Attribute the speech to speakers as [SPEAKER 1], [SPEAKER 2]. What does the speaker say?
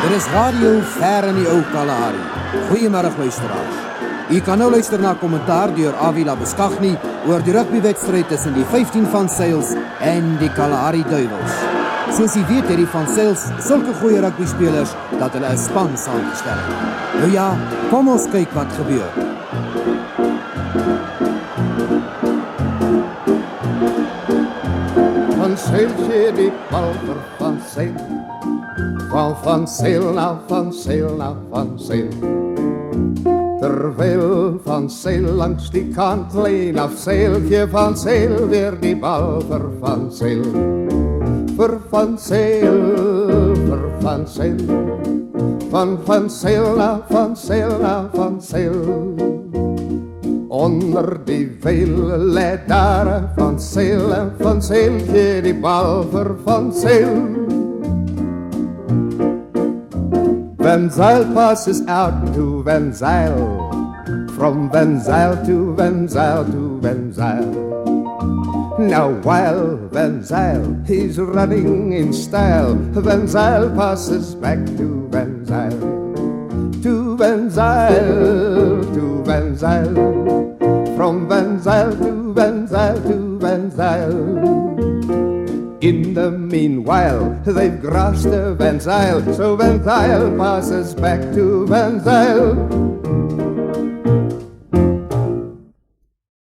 [SPEAKER 1] Dit is radio ver in die ou Kalahari. Goeiemôre luisteraars. U kan nou luister na kommentaar deur Avila Beskagni oor die rugbywedstryd tussen die 15 van Sails en die Kalahari Duivels. Soos jy weet, het die van Sails sulke goeie rugbyspelers dat hulle 'n span saamgestel het. Nou ja, kom ons kyk wat gebeur.
[SPEAKER 2] Van Sail gee die bal vir Van Sail. Van Sail na Van Sail na Van Sail. Terwyl Van Sail langs die kantlyn afseil, gee Van Sail weer die bal vir Van Sail. Vir Van Sail, vir Van Sail. Van Sail na Van Sail na Van Sail. Onder die veil lê daar Van Sail en Van Sail gee die bal vir Van Sail. Van Zyl passes out to Van Zyl, from Van Zyl to Van Zyl to Van Zyl. Now while Van Zyl is running in style, Van Zyl passes back to Van Zyl. To Van Zyl, to Van Zyl, from Van Zyl to Van Zyl to Van Zyl. In the meanwhile, they've crossed the Van Zyl, so Van Zyl passes back to Van Zyl.